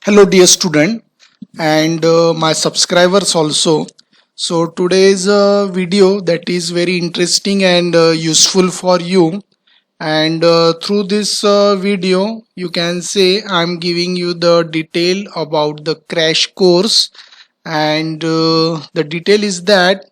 Hello dear student and my subscribers also. So today's video that is very interesting and useful for you, and through this video you can say I'm giving you the detail about the crash course, and the detail is that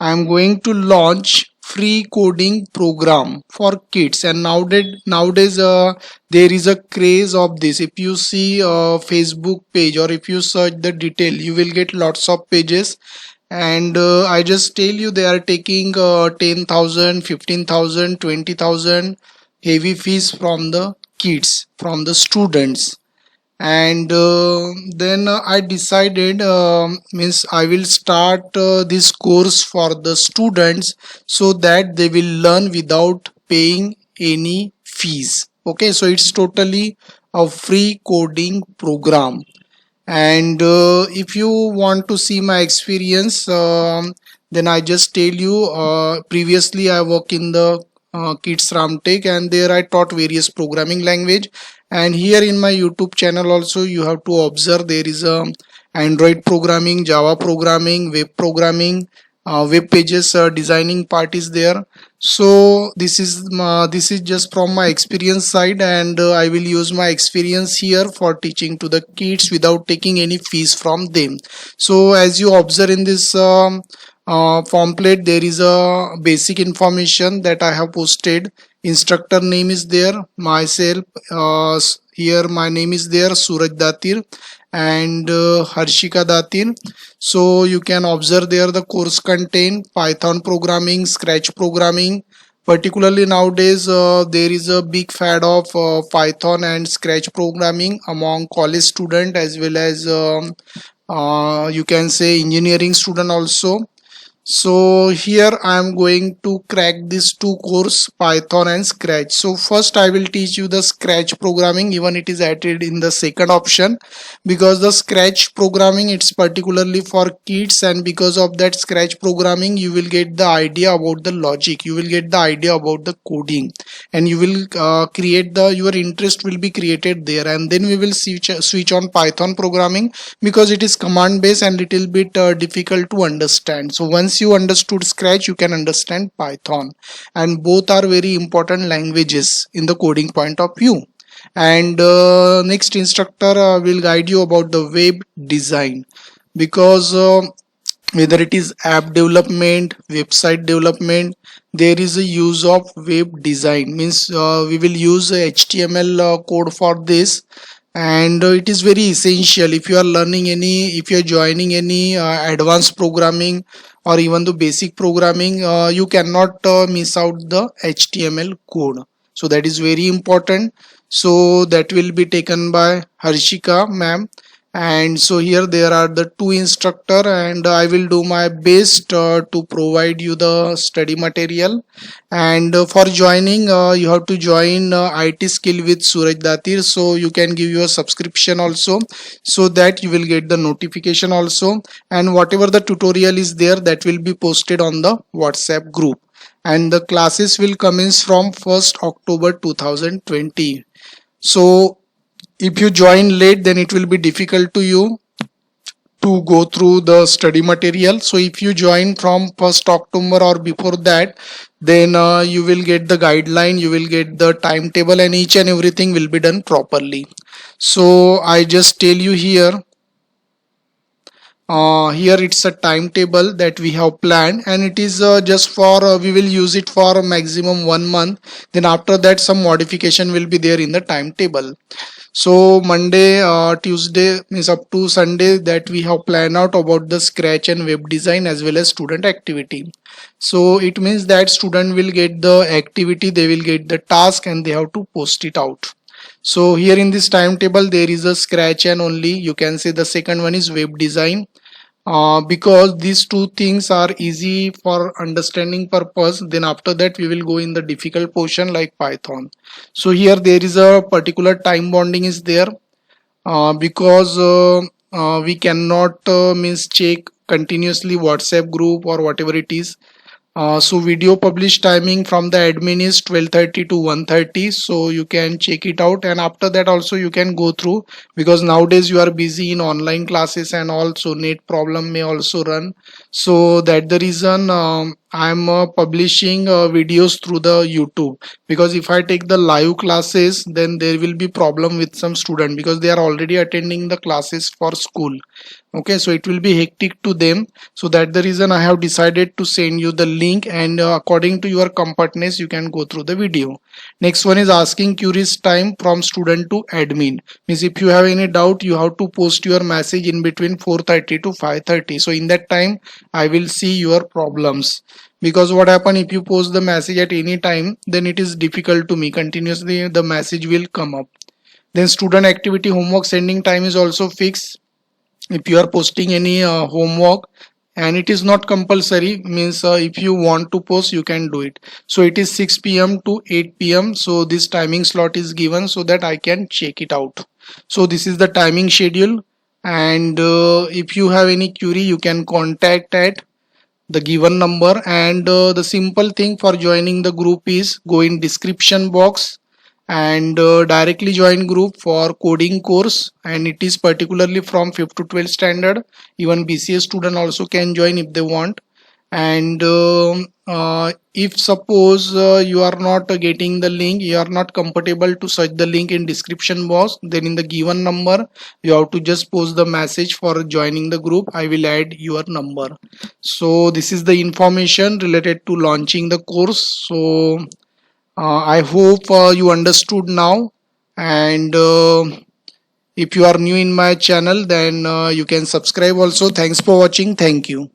I'm going to launch free coding program for kids. And nowadays there is a craze of this. If you see a Facebook page or if you search the detail, you will get lots of pages. And I just tell you, they are taking 10,000, 15,000, 20,000 heavy fees from the kids, from the students. And then I decided, means I will start this course for the students so that they will learn without paying any fees. Okay, so it's totally a free coding program. And if you want to see my experience, then I just tell you, previously I work in the Kids Ramtech, and there I taught various programming language. And here in my YouTube channel also you have to observe, there is a Android programming, Java programming, web programming, web pages designing part is there. So this is just from my experience side, and I will use my experience here for teaching to the kids without taking any fees from them. So as you observe in this pamphlet, there is a basic information that I have posted. Instructor name is there, myself, here my name is there, Suraj Datir, and Harshika Datir. So you can observe there the course contain Python programming, Scratch programming. Particularly nowadays, there is a big fad of Python and Scratch programming among college student, as well as you can say engineering student also. So here I am going to crack these two course, Python and Scratch. So first I will teach you the Scratch programming, even it is added in the second option, because the Scratch programming, it's particularly for kids, and because of that Scratch programming you will get the idea about the logic, you will get the idea about the coding, and you will create the, your interest will be created there. And then we will switch on Python programming, because it is command based and little bit difficult to understand. So once you understood Scratch, you can understand Python, and both are very important languages in the coding point of view. And next instructor will guide you about the web design, because whether it is app development, website development, there is a use of web design, means we will use HTML code for this. And it is very essential if you are learning any, if you are joining any advanced programming or even the basic programming, you cannot miss out the HTML code. So that is very important. So that will be taken by Harshika ma'am. And so here there are the two instructor, and I will do my best to provide you the study material. And for joining, you have to join IT skill with Suraj Datir, so you can give your subscription also, so that you will get the notification also. And whatever the tutorial is there, that will be posted on the WhatsApp group. And the classes will commence from 1st October 2020. So if you join late, then it will be difficult to you to go through the study material. So if you join from 1st October or before that, then you will get the guideline, you will get the timetable, and each and everything will be done properly. So I just tell you here, here it's a timetable that we have planned, and it is just for we will use it for maximum 1 month. Then after that some modification will be there in the timetable. So Monday, Tuesday, means up to Sunday, that we have planned out about the Scratch and web design as well as student activity. So it means that student will get the activity, they will get the task, and they have to post it out. So here in this timetable there is a Scratch, and only you can say the second one is web design, because these two things are easy for understanding purpose. Then after that we will go in the difficult portion like Python. So here there is a particular time bonding is there, because we cannot means check continuously WhatsApp group or whatever it is. So video publish timing from the admin is 12:30 to 1:30, so you can check it out, and after that also you can go through, because nowadays you are busy in online classes and also net problem may also run. So that the reason I'm publishing videos through the YouTube, because if I take the live classes then there will be problem with some student because they are already attending the classes for school. Okay, so it will be hectic to them, so that the reason I have decided to send you the link, and according to your comfortness you can go through the video. Next one is asking queries time from student to admin. Means if you have any doubt you have to post your message in between 4:30 to 5:30, so in that time I will see your problems. Because what happen, if you post the message at any time then it is difficult to me, continuously the message will come up. Then student activity homework sending time is also fixed. If you are posting any homework, and it is not compulsory, means if you want to post you can do it. So it is 6 p.m. to 8 p.m. so this timing slot is given so that I can check it out. So this is the timing schedule, and if you have any query you can contact at the given number, and the simple thing for joining the group is go in description box and directly join group for coding course, and it is particularly from 5th to 12th standard. Even BCA student also can join if they want. And if suppose you are not getting the link, you are not comfortable to search the link in description box, then in the given number you have to just post the message for joining the group. I will add your number. So this is the information related to launching the course. So I hope you understood now, and if you are new in my channel then you can subscribe also. Thanks for watching. Thank you.